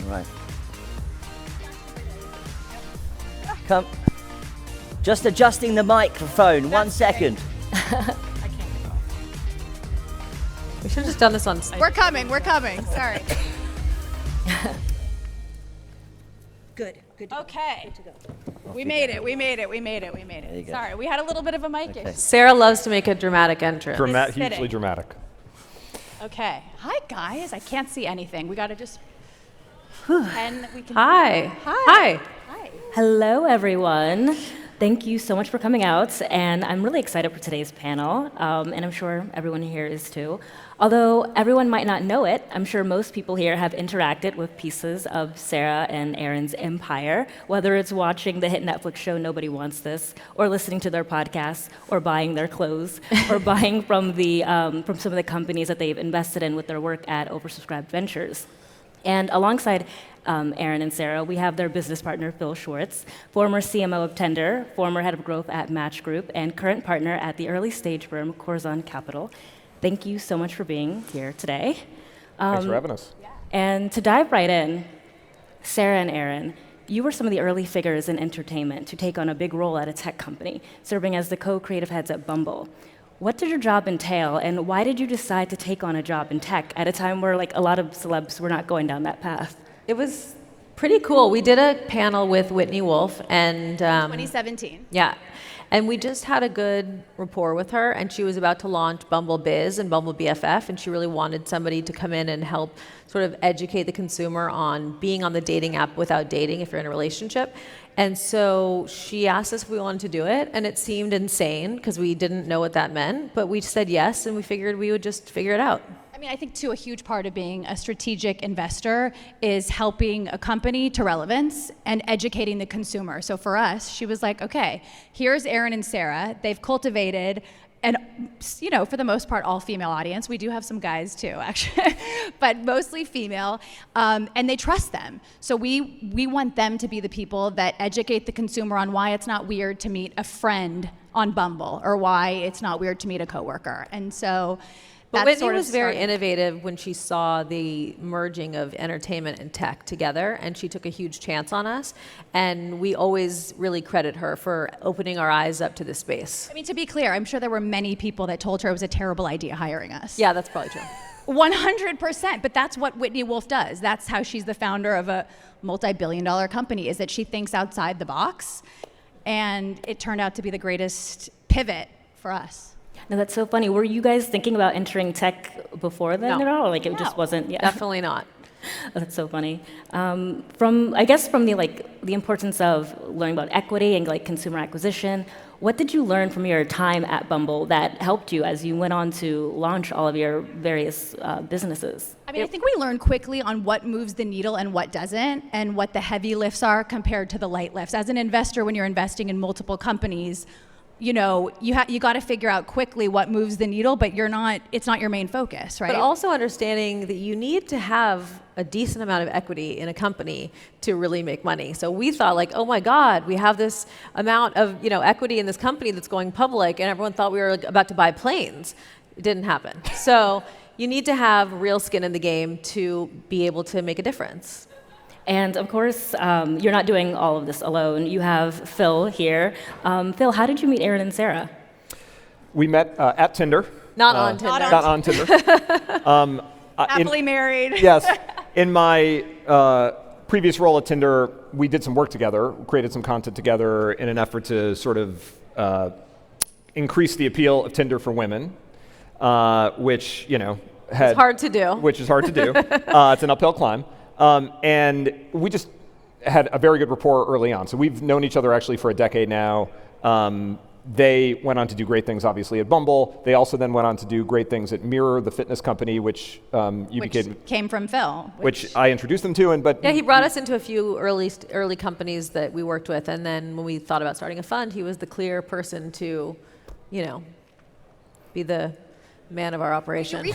Right. Come. Just adjusting the microphone. 1 second. We should have just done this on site. We're coming. Sorry. Good. Okay. Good to go. We made it. There you go. Sorry, we had a little bit of a mic issue. Sarah loves to make a dramatic entrance. Fitting. Hugely dramatic. Okay. Hi, guys. I can't see anything. We got to just... And we can... Hi. Hello, everyone. Thank you so much for coming out, and I'm really excited for today's panel, and I'm sure everyone here is too. Although everyone might not know it, I'm sure most people here have interacted with pieces of Sara and Erin's empire, whether it's watching the hit Netflix show Nobody Wants This, or listening to their podcasts, or buying their clothes, or buying from some of the companies that they've invested in with their work at Oversubscribed Ventures. And alongside Erin and Sara, we have their business partner, Phil Schwartz, former CMO of Tinder, former head of growth at Match Group, and current partner at the early stage firm, Corone Capital. Thank you so much for being here today. Thanks for having us. And to dive right in, Sara and Erin, you were some of the early figures in entertainment to take on a big role at a tech company, serving as the co-creative heads at Bumble. What did your job entail, and why did you decide to take on a job in tech at a time where a lot of celebs were not going down that path? It was pretty cool. We did a panel with Whitney Wolfe and 2017. Yeah. And we just had a good rapport with her, and she was about to launch Bumble Biz and Bumble BFF, and she really wanted somebody to come in and help sort of educate the consumer on being on the dating app without dating if you're in a relationship. And so she asked us if we wanted to do it, and it seemed insane because we didn't know what that meant, but we said yes, and we figured we would just figure it out. I mean, I think too, a huge part of being a strategic investor is helping a company to relevance and educating the consumer. So for us, she was like, okay, here's Erin and Sara. They've cultivated and, for the most part, all female audience. We do have some guys too, actually, but mostly female, and they trust them. So we want them to be the people that educate the consumer on why it's not weird to meet a friend on Bumble or why it's not weird to meet a coworker. And so But that's Whitney was very innovative when she saw the merging of entertainment and tech together, and she took a huge chance on us. And we always really credit her for opening our eyes up to this space. I mean, to be clear, I'm sure there were many people that told her it was a terrible idea hiring us. Yeah, that's probably true. 100%, but that's what Whitney Wolfe does. That's how she's the founder of a multi-billion-dollar company, is that she thinks outside the box, and it turned out to be the greatest pivot for us. No, that's so funny. Were you guys thinking about entering tech before then at all? It just wasn't. Yeah. Definitely not. That's so funny. From the importance of learning about equity and consumer acquisition, what did you learn from your time at Bumble that helped you as you went on to launch all of your various businesses? I mean, I think we learned quickly on what moves the needle and what doesn't, and what the heavy lifts are compared to the light lifts. As an investor, when you're investing in multiple companies, you got to figure out quickly what moves the needle, but it's not your main focus, right? But also understanding that you need to have a decent amount of equity in a company to really make money. So we thought oh my God, we have this amount of equity in this company that's going public, and everyone thought we were about to buy planes. It didn't happen. So you need to have real skin in the game to be able to make a difference. And of course, you're not doing all of this alone. You have Phil here. Phil, how did you meet Erin and Sara? We met at Tinder. Not on Tinder. Not on Tinder. Happily married. Yes. In my previous role at Tinder, we did some work together, created some content together in an effort to sort of increase the appeal of Tinder for women, which, it's hard to do. Which is hard to do. It's an uphill climb. And we just had a very good rapport early on. So we've known each other actually for a decade now. They went on to do great things, obviously, at Bumble. They also then went on to do great things at Mirror, the fitness company, which came from Phil. Which I introduced them to. Yeah, he brought us into a few early companies that we worked with. And then when we thought about starting a fund, he was the clear person to, be the man of our operation.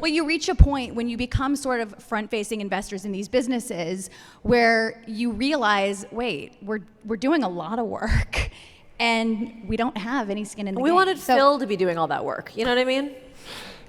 You reach a point when you become sort of front-facing investors in these businesses where you realize, wait, we're doing a lot of work and we don't have any skin in the game. We wanted Phil to be doing all that work. You know what I mean?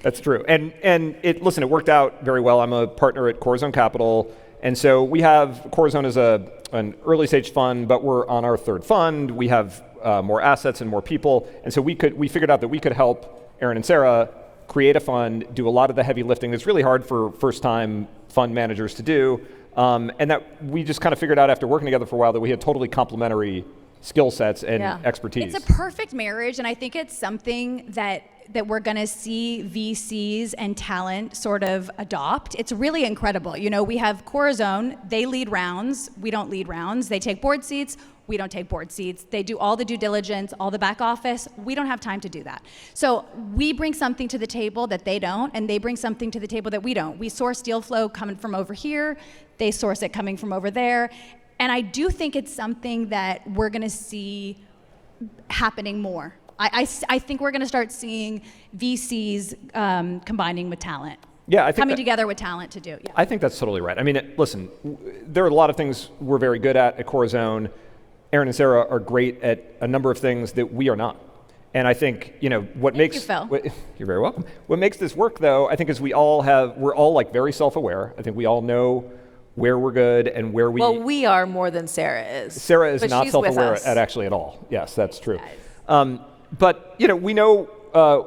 That's true. And it worked out very well. I'm a partner at Corone Capital, And so we have, Corone is an early stage fund, but we're on our third fund. We have more assets and more people. And so we figured out that we could help Erin and Sara create a fund, do a lot of the heavy lifting that's really hard for first-time fund managers to do. And that we just kind of figured out after working together for a while that we had totally complementary skill sets and expertise. It's a perfect marriage, and I think it's something that we're going to see VCs and talent sort of adopt. It's really incredible. You know, we have Corone, they lead rounds, we don't lead rounds. They take board seats, we don't take board seats. They do all the due diligence, all the back office. We don't have time to do that. So we bring something to the table that they don't, and they bring something to the table that we don't. We source deal flow coming from over here, they source it coming from over there. And I do think it's something that we're going to see happening more. I think we're going to start seeing VCs combining with talent. Yeah, I think coming together with talent to do. Yeah. I think that's totally right. I mean, listen, there are a lot of things we're very good at Corone. Erin and Sara are great at a number of things that we are not. And I think, you know, what Thank makes you, Phil. You're very welcome. What makes this work, though, I think, is we're all like very self-aware. I think we all know where we're good and where we. Well, we are more than Sara is. Sara is but not she's self-aware with us. at all. Yes, that's true. But you know, we know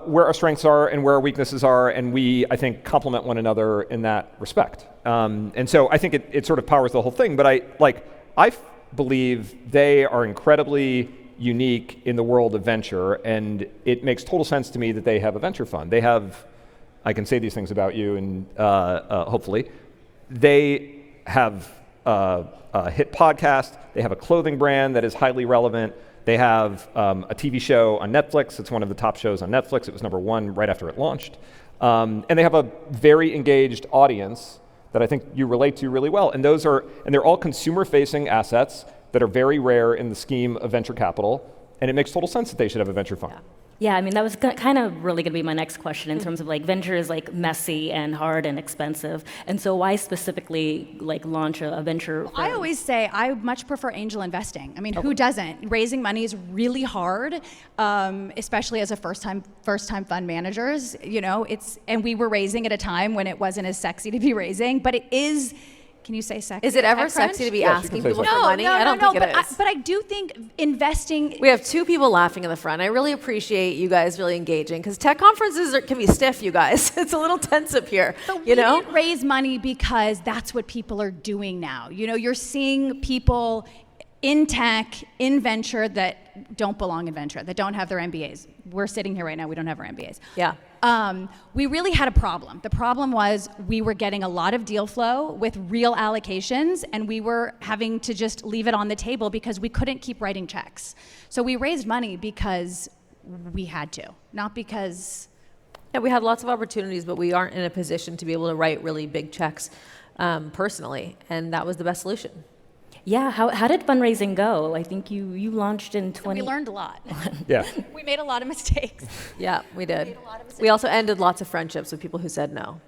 where our strengths are and where our weaknesses are, and we, I think, complement one another in that respect. And so I think it sort of powers the whole thing. But I believe they are incredibly unique in the world of venture, and it makes total sense to me that they have a venture fund. They have, I can say these things about you, and hopefully, they have a hit podcast. They have a clothing brand that is highly relevant. They have a TV show on Netflix. It's one of the top shows on Netflix. It was #1 right after it launched. And they have a very engaged audience that I think you relate to really well. And they're all consumer-facing assets that are very rare in the scheme of venture capital. And it makes total sense that they should have a venture fund. Yeah, I mean, that was kind of really going to be my next question in terms of like venture is like messy and hard and expensive. And so why specifically like launch a venture? Well, I always say I much prefer angel investing. I mean, who doesn't? Raising money is really hard, especially as a first-time fund managers. You know, and we were raising at a time when it wasn't as sexy to be raising, but it is. Can you say sexy? Is it ever TechCrunch? sexy to be Yes, you asking can say people so. for money? I don't think it is. But I do think investing. We have two people laughing in the front. I really appreciate you guys really engaging because tech conferences can be stiff, you guys. It's a little tense up here. But we you know, didn't raise money because that's what people are doing now. You know, you're seeing people in tech, in venture that don't belong in venture, that don't have their MBAs. We're sitting here right now, we don't have our MBAs. Yeah. We really had a problem. The problem was we were getting a lot of deal flow with real allocations, and we were having to just leave it on the table because we couldn't keep writing checks. So we raised money because we had to, not because... Yeah, we had lots of opportunities, but we aren't in a position to be able to write really big checks personally, and that was the best solution. Yeah, how did fundraising go? I think you launched in 20. We learned a lot. Yeah. We made a lot of mistakes. Yeah, we did. We also ended lots of friendships with people who said no.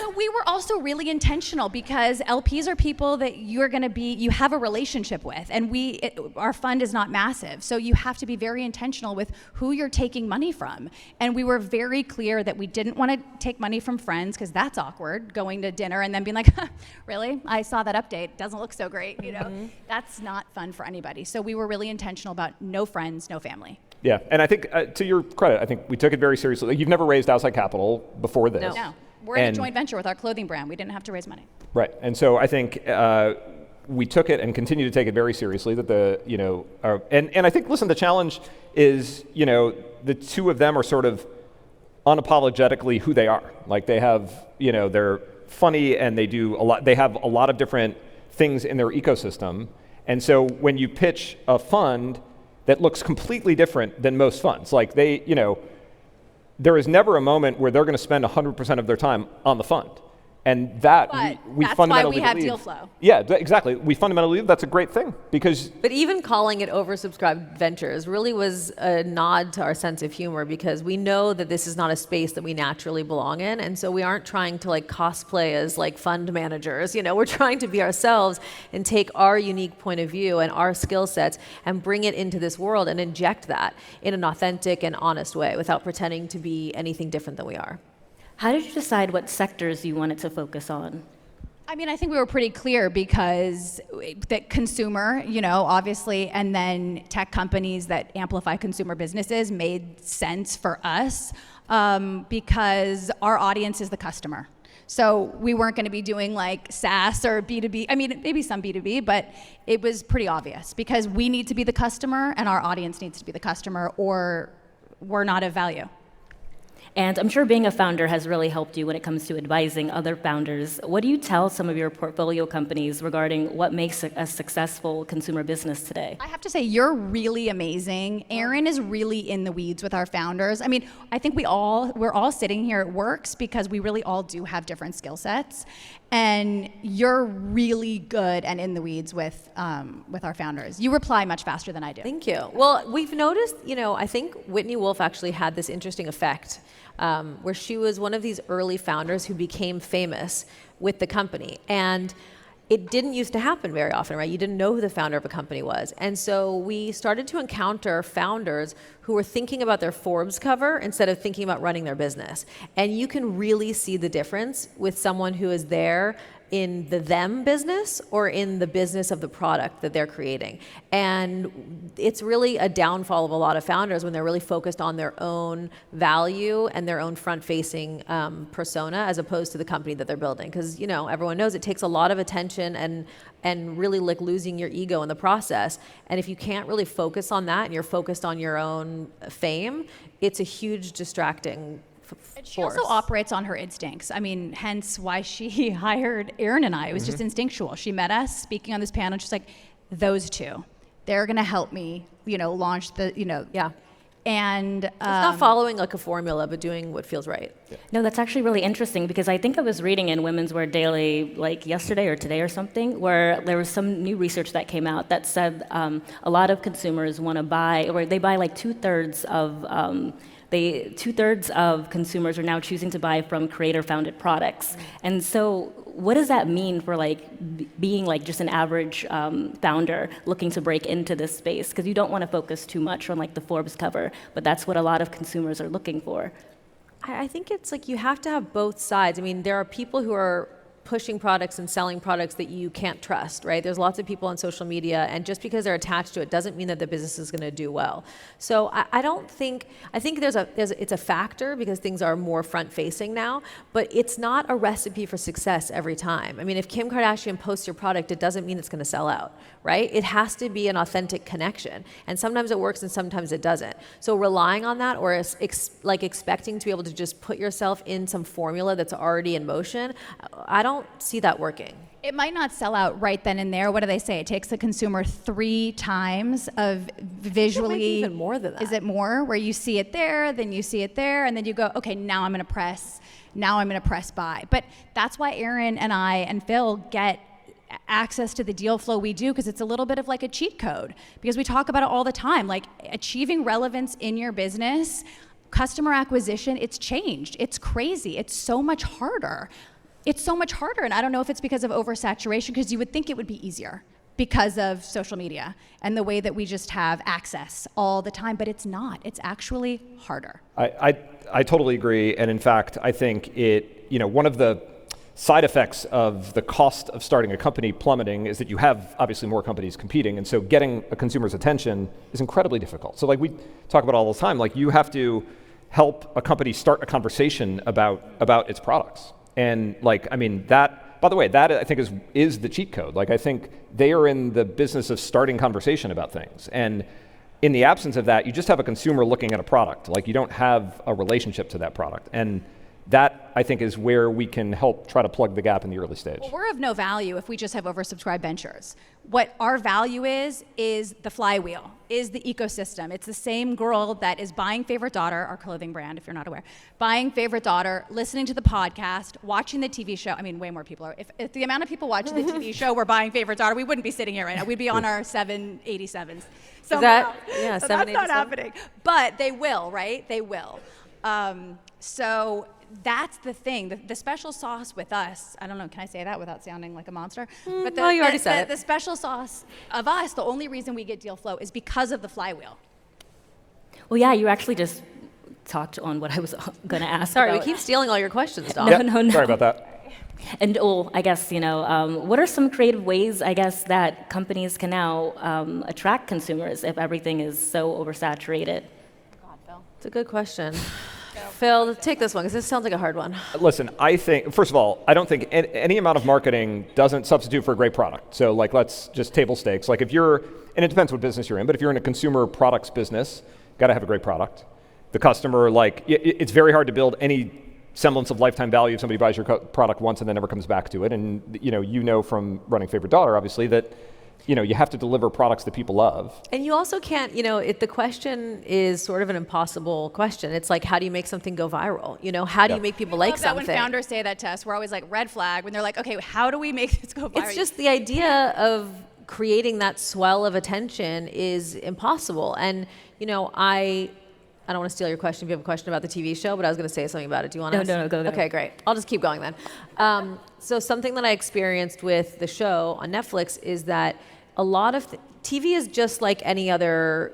But we were also really intentional because LPs are people that you have a relationship with, and our fund is not massive. So you have to be very intentional with who you're taking money from. And we were very clear that we didn't want to take money from friends because that's awkward, going to dinner and then being like, really? I saw that update. Doesn't look so great. You know, that's not fun for anybody. So we were really intentional about no friends, no family. Yeah, and I think to your credit, I think we took it very seriously. Like, you've never raised outside capital before this. No. We're in a joint venture with our clothing brand. We didn't have to raise money. Right, and so I think we took it and continue to take it very seriously. That and I think, listen, the challenge is, you know, the two of them are sort of unapologetically who they are. Like, they have, you know, they're funny and they do a lot. They have a lot of different things in their ecosystem, and so when you pitch a fund that looks completely different than most funds, like they, you know. There is never a moment where they're going to spend 100% of their time on the fund. And that we that's fundamentally why we have believe, deal flow. Yeah, exactly. We fundamentally believe that's a great thing because... But even calling it oversubscribed ventures really was a nod to our sense of humor because we know that this is not a space that we naturally belong in. And so we aren't trying to like cosplay as like fund managers. You know, we're trying to be ourselves and take our unique point of view and our skill sets and bring it into this world and inject that in an authentic and honest way without pretending to be anything different than we are. How did you decide what sectors you wanted to focus on? I mean, I think we were pretty clear because that consumer, obviously, and then tech companies that amplify consumer businesses made sense for us because our audience is the customer. So we weren't going to be doing like SaaS or B2B. I mean, maybe some B2B, but it was pretty obvious because we need to be the customer and our audience needs to be the customer, or we're not of value. And I'm sure being a founder has really helped you when it comes to advising other founders. What do you tell some of your portfolio companies regarding what makes a successful consumer business today? I have to say, you're really amazing. Erin is really in the weeds with our founders. I mean, I think we're all sitting here at Works because we really all do have different skill sets. And you're really good and in the weeds with our founders. You reply much faster than I do. Thank you. Well, we've noticed, I think Whitney Wolfe actually had this interesting effect where she was one of these early founders who became famous with the company. And it didn't used to happen very often, right? You didn't know who the founder of a company was. And so we started to encounter founders who were thinking about their Forbes cover instead of thinking about running their business. And you can really see the difference with someone who is there in the them business or in the business of the product that they're creating. And it's really a downfall of a lot of founders when they're really focused on their own value and their own front-facing persona as opposed to the company that they're building. Because everyone knows it takes a lot of attention and really like losing your ego in the process. And if you can't really focus on that and you're focused on your own fame, it's a huge distracting She also operates on her instincts. I mean, hence why she hired Erin and I. It was just instinctual. She met us speaking on this panel, and she's like, those two, they're going to help me, launch the, Yeah. And it's not following like a formula, but doing what feels right. Yeah. No, that's actually really interesting because I think I was reading in Women's Wear Daily like yesterday or today or something where there was some new research that came out that said a lot of consumers want to buy, or they buy like two-thirds of consumers are now choosing to buy from creator-founded products. And so what does that mean for being like just an average founder looking to break into this space? Because you don't want to focus too much on like the Forbes cover, but that's what a lot of consumers are looking for. I think it's like you have to have both sides. I mean, there are people who are pushing products and selling products that you can't trust, right? There's lots of people on social media, and just because they're attached to it doesn't mean that the business is going to do well. So I think it's a factor because things are more front-facing now, but it's not a recipe for success every time. I mean, if Kim Kardashian posts your product, it doesn't mean it's going to sell out, right? It has to be an authentic connection, and sometimes it works and sometimes it doesn't. So relying on that or expecting to be able to just put yourself in some formula that's already in motion, I don't see that working. it might not sell out right then and there. What do they say? It takes the consumer 3 times of visually. It might be even more than that. Is it more? Where you see it there, then you see it there, and then you go, okay, now I'm going to press buy. But that's why Erin and I and Phil get access to the deal flow we do, because it's a little bit of like a cheat code, because we talk about it all the time, like achieving relevance in your business, customer acquisition, it's changed. It's crazy. It's so much harder. And I don't know if it's because of oversaturation, because you would think it would be easier because of social media and the way that we just have access all the time, but it's not. It's actually harder. I totally agree, and in fact, I think one of the side effects of the cost of starting a company plummeting is that you have obviously more companies competing, and so getting a consumer's attention is incredibly difficult. So like we talk about all the time, like you have to help a company start a conversation about its products. And that, by the way, that I think is the cheat code. Like I think they are in the business of starting conversation about things. And in the absence of that, you just have a consumer looking at a product. Like you don't have a relationship to that product. And that, I think, is where we can help try to plug the gap in the early stage. Well, we're of no value if we just have oversubscribed ventures. What our value is the flywheel, is the ecosystem. It's the same girl that is buying Favorite Daughter, our clothing brand, if you're not aware, buying Favorite Daughter, listening to the podcast, watching the TV show. I mean, way more people are. If the amount of people watching the TV show were buying Favorite Daughter, we wouldn't be sitting here right now. We'd be on our 787s. So that's not happening. But they will, right? They will. So that's the thing. The special sauce with us, I don't know, can I say that without sounding like a monster? But well, you already said it. The special sauce of us, the only reason we get deal flow is because of the flywheel. Well, yeah, you actually just talked on what I was going to ask. Sorry, about. we keep stealing all your questions, Dom. No. Sorry about that. And I guess, what are some creative ways, I guess, that companies can now attract consumers if everything is so oversaturated? It's a good question. Phil, take this one, because this sounds like a hard one. Listen, I think, first of all, I don't think any amount of marketing doesn't substitute for a great product. So let's just table stakes. If you're, and it depends what business you're in, but if you're in a consumer products business, got to have a great product. The customer, it's very hard to build any semblance of lifetime value if somebody buys your product once and then never comes back to it. And you know from running Favorite Daughter, obviously, that you have to deliver products that people love. And you also can't, the question is sort of an impossible question. It's like, how do you make something go viral? How do you make people like something? When founders say that to us, we're always like, red flag, when they're like, okay, how do we make this go viral? It's just the idea of creating that swell of attention is impossible. And, I don't want to steal your question if you have a question about the TV show, but I was going to say something about it. Do you want to? No, go. Okay, great. I'll just keep going then. So something that I experienced with the show on Netflix is that a lot of TV is just like any other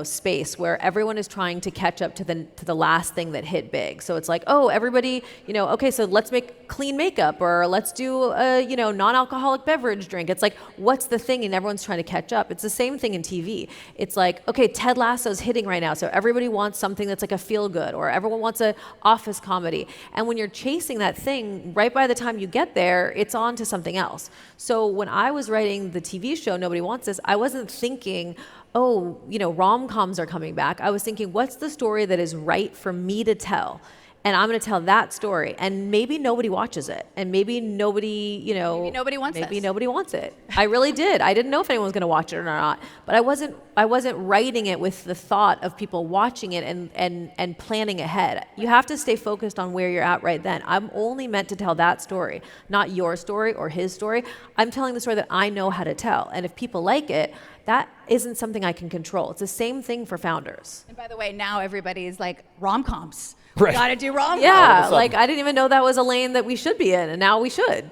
space where everyone is trying to catch up to the last thing that hit big. So it's like, oh, everybody, okay, so let's make clean makeup, or let's do a non-alcoholic beverage drink. It's like, what's the thing? And everyone's trying to catch up. It's the same thing in TV. It's like, okay, Ted Lasso's hitting right now, so everybody wants something that's like a feel good, or everyone wants a office comedy. And when you're chasing that thing, right by the time you get there, it's on to something else. So when I was writing the TV show Nobody Wants This, I wasn't thinking, oh, rom-coms are coming back. I was thinking, what's the story that is right for me to tell? And I'm going to tell that story. And maybe nobody watches it. And maybe nobody, maybe nobody wants maybe this. nobody wants it. I really did. I didn't know if anyone was going to watch it or not. But I wasn't writing it with the thought of people watching it and planning ahead. You have to stay focused on where you're at right then. I'm only meant to tell that story, not your story or his story. I'm telling the story that I know how to tell. And if people like it, that isn't something I can control. It's the same thing for founders. And by the way, now everybody's like, rom-coms. Right. We gotta do rom-coms. Yeah, I didn't even know that was a lane that we should be in, and now we should.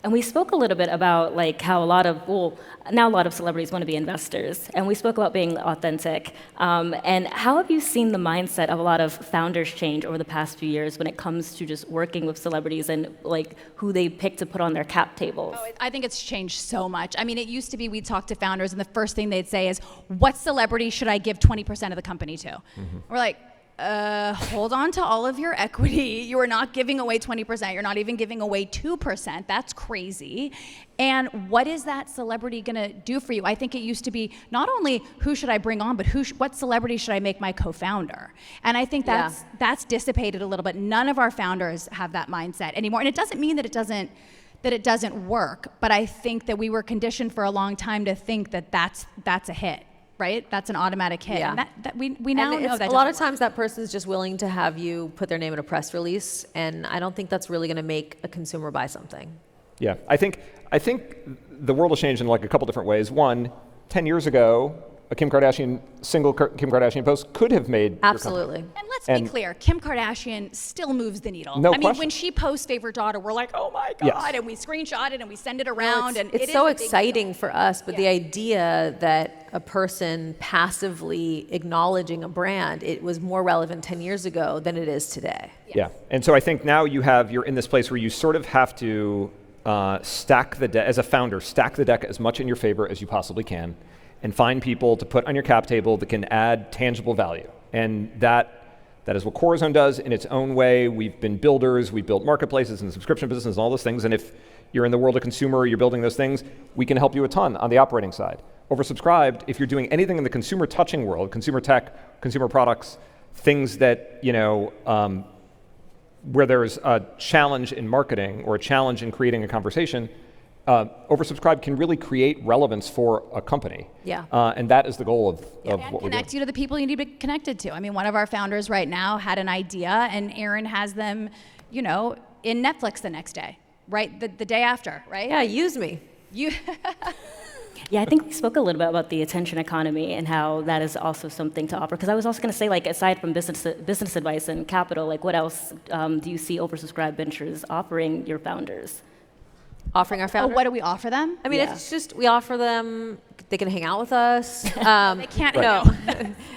And we spoke a little bit about how now a lot of celebrities want to be investors, and we spoke about being authentic. And how have you seen the mindset of a lot of founders change over the past few years when it comes to just working with celebrities and who they pick to put on their cap tables? Oh, I think it's changed so much. I mean, it used to be we'd talk to founders, and the first thing they'd say is, "What celebrity should I give 20% of the company to?" Mm-hmm. We're like, hold on to all of your equity. You are not giving away 20%. You're not even giving away 2%. That's crazy. And what is that celebrity gonna do for you? I think it used to be not only who should I bring on, but what celebrity should I make my co-founder? And I think that's dissipated a little bit. None of our founders have that mindset anymore. And it doesn't mean that it doesn't work, but I think that we were conditioned for a long time to think that that's a hit. Right? That's an automatic hit. Yeah. And that we now know that a lot of times that person's just willing to have you put their name in a press release, and I don't think that's really going to make a consumer buy something. Yeah, I think the world has changed in a couple different ways. One, 10 years ago, a single Kim Kardashian post could have made Absolutely. And let's be clear, Kim Kardashian still moves the needle. No I mean, question. when she posts Favorite Daughter, we're like, oh my God, Yes. and we screenshot it and we send it around. It's so exciting for us, but the idea that a person passively acknowledging a brand, it was more relevant 10 years ago than it is today. Yeah, and so I think now you're in this place where you sort of have to stack the deck, as a founder, stack the deck as much in your favor as you possibly can, and find people to put on your cap table that can add tangible value. And that is what Corone does in its own way. We've been builders, we've built marketplaces and subscription businesses and all those things. And if you're in the world of consumer, you're building those things, we can help you a ton on the operating side. Oversubscribed, if you're doing anything in the consumer touching world, consumer tech, consumer products, things that, where there's a challenge in marketing or a challenge in creating a conversation, oversubscribed can really create relevance for a company. Yeah. And that is the goal of what we're doing. Connect you to the people you need to be connected to. I mean, one of our founders right now had an idea, and Erin has them, in Netflix the next day, right? The day after, right? Yeah, use me. Yeah, I think we spoke a little bit about the attention economy and how that is also something to offer. Because I was also going to say, aside from business advice and capital, what else do you see oversubscribed ventures offering your founders? Offering our Oh, founders. what do we offer them? I mean, Yeah. it's just, we offer them, they can hang out with us. They can't. No.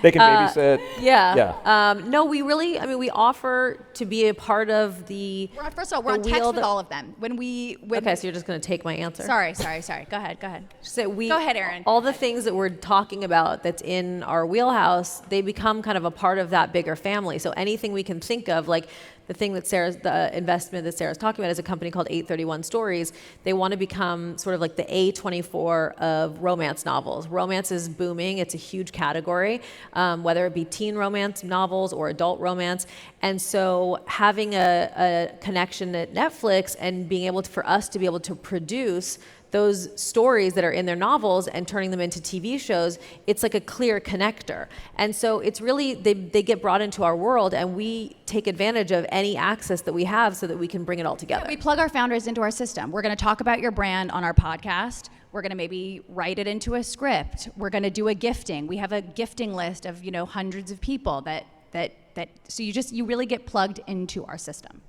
They can babysit. Yeah. Yeah. No, we really, I mean, we offer to be a part of the. First of all, we're on the text wheel with that- all of them. Okay, so you're just going to take my answer. Sorry. Go ahead. So Go ahead, Erin. All the things that we're talking about that's in our wheelhouse, they become kind of a part of that bigger family. So anything we can think of, like the investment that Sarah's talking about is a company called 831 Stories. They want to become sort of like the A24 of romance novels. Romance is booming. It's a huge category, whether it be teen romance novels or adult romance. And so having a connection at Netflix and being able to, for us to be able to produce those stories that are in their novels and turning them into TV shows, it's like a clear connector. And so it's really, they get brought into our world, and we take advantage of any access that we have so that we can bring it all together. We plug our founders into our system. We're going to talk about your brand on our podcast. We're going to maybe write it into a script. We're going to do a gifting. We have a gifting list of, hundreds of people that so you really get plugged into our system.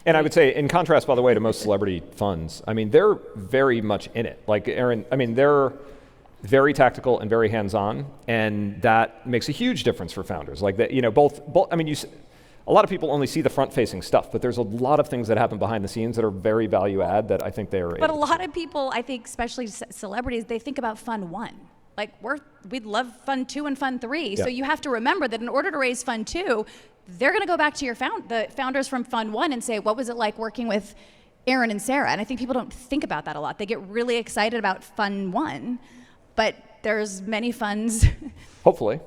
And I would say, in contrast, by the way, to most celebrity funds, I mean, they're very much in it. Like Erin, I mean, they're very tactical and very hands-on, and that makes a huge difference for founders. Like that, both. I mean, a lot of people only see the front-facing stuff, but there's a lot of things that happen behind the scenes that are very value-add that I think they are. But a lot of people, I think, especially celebrities, they think about Fund 1. Like we'd love Fund 2 and Fund 3. Yeah. So you have to remember that in order to raise Fund 2, they're going to go back to the founders from Fund 1 and say, what was it like working with Erin and Sara? And I think people don't think about that a lot. They get really excited about Fund 1, but there's many funds, Hopefully,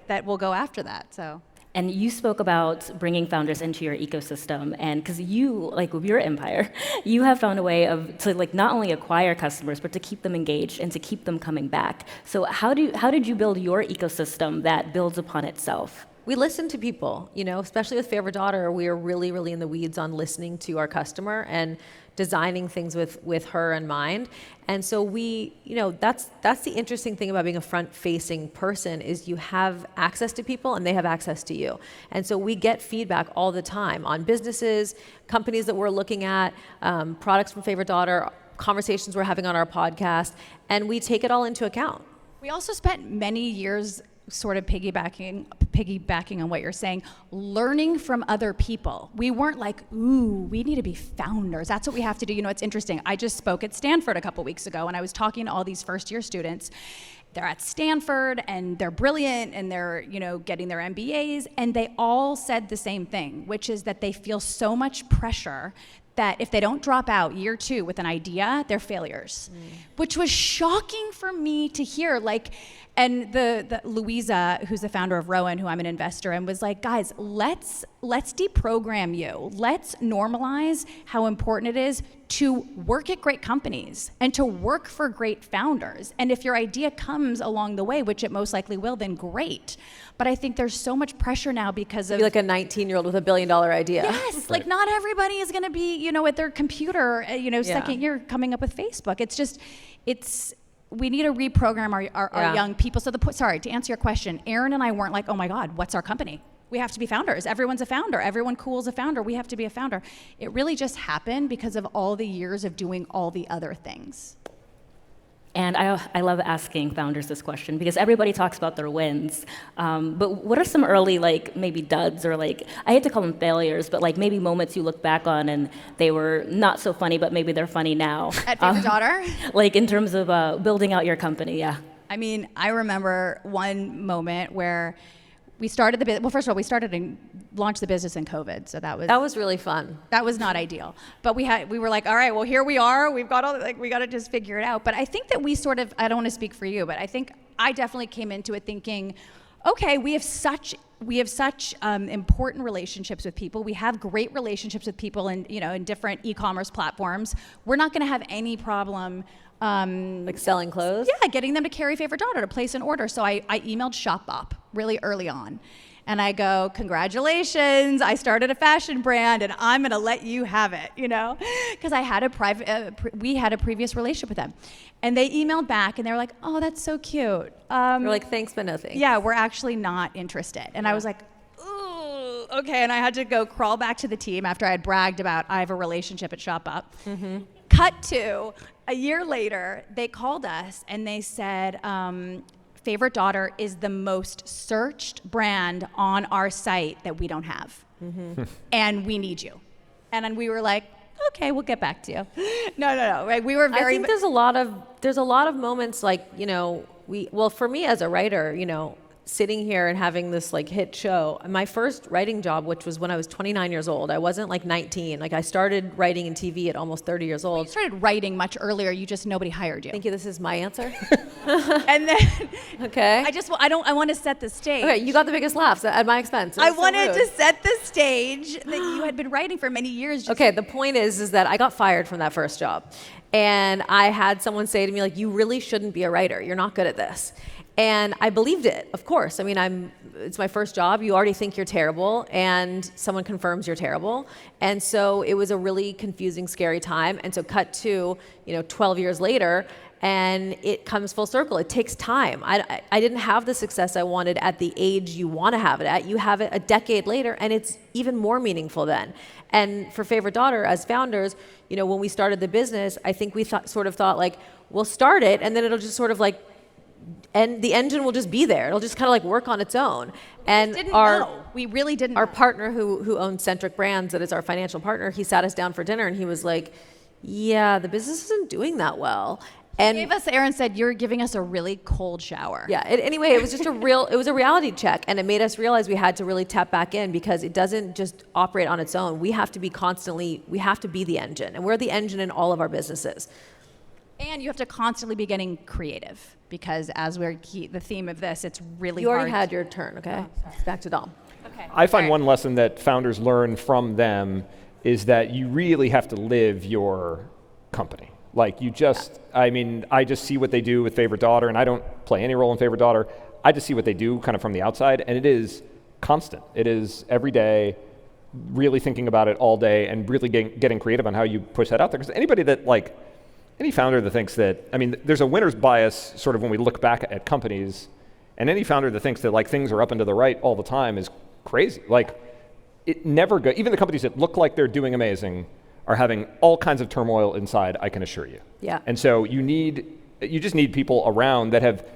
that will go after that. So. And you spoke about bringing founders into your ecosystem, and because you, like with your empire, you have found a way to not only acquire customers, but to keep them engaged and to keep them coming back. So how did you build your ecosystem that builds upon itself? We listen to people, especially with Favorite Daughter. We are really, really in the weeds on listening to our customer and designing things with her in mind. And so that's the interesting thing about being a front-facing person is you have access to people and they have access to you. And so we get feedback all the time on businesses, companies that we're looking at, products from Favorite Daughter, conversations we're having on our podcast, and we take it all into account. We also spent many years sort of piggybacking on what you're saying, learning from other people. We weren't like, ooh, we need to be founders. That's what we have to do. It's interesting. I just spoke at Stanford a couple weeks ago, and I was talking to all these first-year students. They're at Stanford, and they're brilliant, and they're, getting their MBAs, and they all said the same thing, which is that they feel so much pressure that if they don't drop out year 2 with an idea, they're failures, which was shocking for me to hear. And the Louisa, who's the founder of Rowan, who I'm an investor in, was like, guys, let's deprogram you. Let's normalize how important it is to work at great companies and to work for great founders. And if your idea comes along the way, which it most likely will, then great. But I think there's so much pressure now because of... Be like a 19-year-old with $1 billion idea. Yes, like not everybody is going to be, at their computer, second year coming up with Facebook. We need to reprogram our young people. So to answer your question, Erin and I weren't like, oh my God, what's our company? We have to be founders. Everyone's a founder. Everyone cool is a founder. We have to be a founder. It really just happened because of all the years of doing all the other things. And I love asking founders this question because everybody talks about their wins. But what are some early, maybe duds or I hate to call them failures, but maybe moments you look back on and they were not so funny, but maybe they're funny now? At Favorite Daughter? In terms of building out your company, yeah. I mean, I remember one moment where we started the business. Well, first of all, we started and launched the business in COVID, so that was really fun. That was not ideal, but we were like, all right, well, here we are. We've got we got to just figure it out. But I think that we sort of, I don't want to speak for you, but I think I definitely came into it thinking, okay, we have such important relationships with people. We have great relationships with people in different e-commerce platforms. We're not going to have any problem. Selling clothes? Yeah, getting them to carry Favorite Daughter to place an order. So I emailed Shopbop really early on. And I go, congratulations, I started a fashion brand and I'm gonna let you have it, Because I had we had a previous relationship with them. And they emailed back and they were like, oh, that's so cute. We're like, thanks, but no thanks. Yeah, we're actually not interested. And I was like, ooh, okay. And I had to go crawl back to the team after I had bragged about I have a relationship at Shopbop. cut to a year later, they called us and they said, Favorite Daughter is the most searched brand on our site that we don't have. And we need you. And then we were like, okay, we'll get back to you. No, right? We were very. I think there's a lot of moments like, for me as a writer, sitting here and having this like hit show. My first writing job, which was when I was 29 years old, I wasn't like 19. Like I started writing in TV at almost 30 years old. You started writing much earlier. Nobody hired you. Thank you. This is my answer. And then, okay. I want to set the stage. Okay, you got the biggest laughs at my expense. I wanted to set the stage that you had been writing for many years. Okay, the point is that I got fired from that first job. And I had someone say to me, like, you really shouldn't be a writer. You're not good at this. And I believed it, of course. I mean, it's my first job. You already think you're terrible, and someone confirms you're terrible. And so it was a really confusing, scary time. And so cut to, 12 years later, and it comes full circle. It takes time. I didn't have the success I wanted at the age you want to have it at. You have it a decade later, and it's even more meaningful then. And for Favorite Daughter, as founders, when we started the business, I think we thought like, we'll start it, and then it'll just sort of like, and the engine will just be there. It'll just kind of like work on its own. And we really didn't. Our partner who owns Centric Brands, that is our financial partner, he sat us down for dinner and he was like, yeah, the business isn't doing that well. And Erin said, you're giving us a really cold shower. Yeah, anyway, it was just it was a reality check, and it made us realize we had to really tap back in because it doesn't just operate on its own. We have to be the engine, and we're the engine in all of our businesses. And you have to constantly be getting creative because as the theme of this, it's really hard. You hard. already had your turn, okay? It's back to Dom. Okay. I find one lesson that founders learn from them is that you really have to live your company. Like I just see what they do with Favorite Daughter, and I don't play any role in Favorite Daughter. I just see what they do kind of from the outside, and it is constant. It is every day, really thinking about it all day and really getting creative on how you push that out there. Because any founder that thinks that, there's a winner's bias sort of when we look back at companies, and any founder that thinks that like things are up and to the right all the time is crazy. Like it never goes. Even the companies that look like they're doing amazing are having all kinds of turmoil inside, I can assure you. Yeah. And so you just need people around that have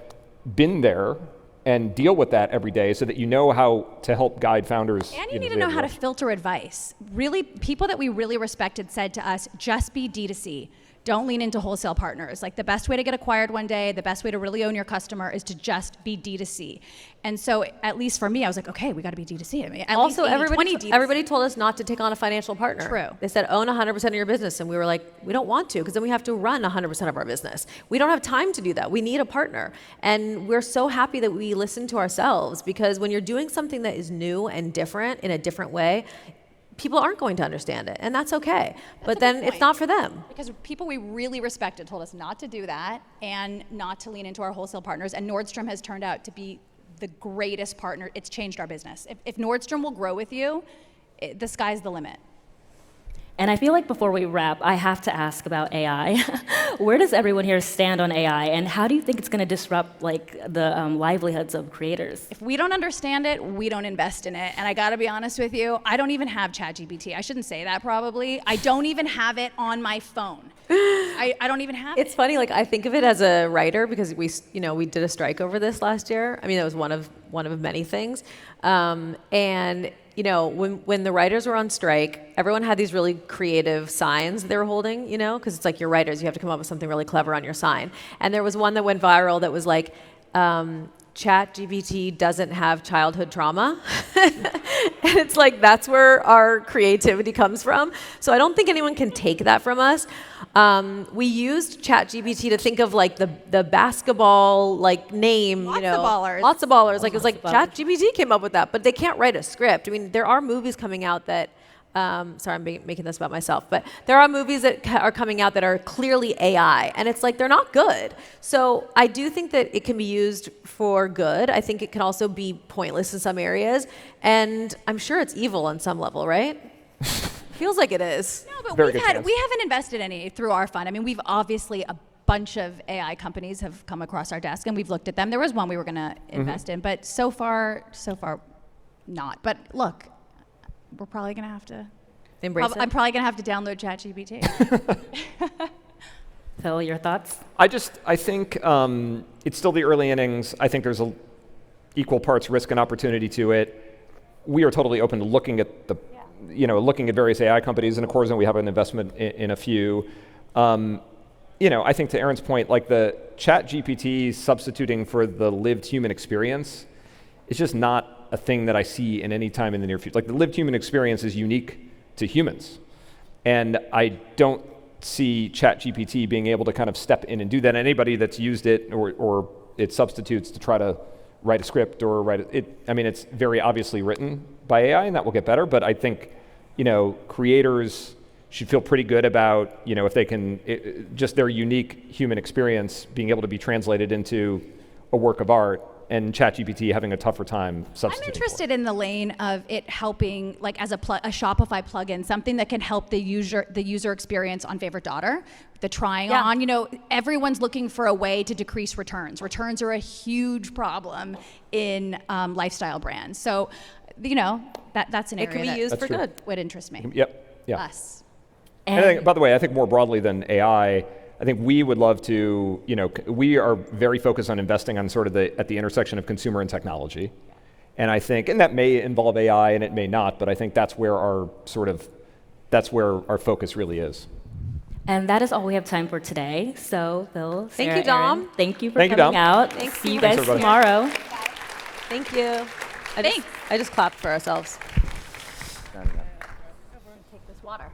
been there and deal with that every day so that you know how to help guide founders. And you need to know how to filter advice. Really, people that we really respected said to us, just be D2C. Don't lean into wholesale partners. Like the best way to get acquired one day, the best way to really own your customer is to just be D2C. And so at least for me, I was like, okay, we got to be D2C. Also, everybody told us not to take on a financial partner. True. They said, own 100% of your business. And we were like, we don't want to, because then we have to run 100% of our business. We don't have time to do that. We need a partner. And we're so happy that we listen to ourselves, because when you're doing something that is new and different in a different way, people aren't going to understand it, and that's okay. But then it's not for them. Because people we really respected told us not to do that and not to lean into our wholesale partners, and Nordstrom has turned out to be the greatest partner. It's changed our business. If Nordstrom will grow with you, the sky's the limit. And I feel like before we wrap, I have to ask about AI. Where does everyone here stand on AI, and how do you think it's going to disrupt the livelihoods of creators? If we don't understand it, we don't invest in it. And I got to be honest with you, I don't even have ChatGPT. I shouldn't say that probably. I don't even have it on my phone. I don't even have it. It's funny, I think of it as a writer because we did a strike over this last year. That was one of many things. And when the writers were on strike, everyone had these really creative signs they were holding, because it's like you're writers, you have to come up with something really clever on your sign. And there was one that went viral that was like, ChatGPT doesn't have childhood trauma. And it's like, that's where our creativity comes from. So I don't think anyone can take that from us. We used ChatGPT to think of the basketball name, Lots of ballers. Lots of ballers. It was like ChatGPT came up with that, but they can't write a script. There are movies coming out that, sorry, I'm making this about myself, but there are movies that are coming out that are clearly AI, and it's like they're not good. So I do think that it can be used for good. I think it can also be pointless in some areas, and I'm sure it's evil on some level, right? Feels like it is. No, but we haven't invested any through our fund. We've obviously a bunch of AI companies have come across our desk, and we've looked at them. There was one we were going to invest in, but so far not. But look, we're probably going to have to. Embrace I'm it. probably gonna have to download ChatGPT. Phil, your thoughts? I think it's still the early innings. I think there's equal parts risk and opportunity to it. We are totally open to looking at looking at various AI companies, and of course, we have an investment in a few. I think to Erin's point, like the ChatGPT substituting for the lived human experience is just not a thing that I see in any time in the near future. Like the lived human experience is unique to humans, and I don't see ChatGPT being able to kind of step in and do that. Anybody that's used it or it substitutes to try to write a script or write it. I mean, it's very obviously written by AI, and that will get better. But I think, creators should feel pretty good about, if they can, just their unique human experience being able to be translated into a work of art, and ChatGPT having a tougher time substituting. I'm interested in the lane of it helping, like as a Shopify plugin, something that can help the user experience on Favorite Daughter, the trying on. Everyone's looking for a way to decrease returns. Returns are a huge problem in lifestyle brands. So, that's an area It can be that used for good. would interest me. Yep. Yeah. Us. And I think, by the way, I think more broadly than AI, I think we would love to, we are very focused on investing on sort of at the intersection of consumer and technology. And I think, and that may involve AI and it may not, but I think that's where our focus really is. And that is all we have time for today. So, Phil, Thank Sarah, you, Dom. Erin, thank you for Thank you, coming Dom. out. Thank See you you. guys Thanks, everybody. tomorrow. Thank you. I just clapped for ourselves. Take this water.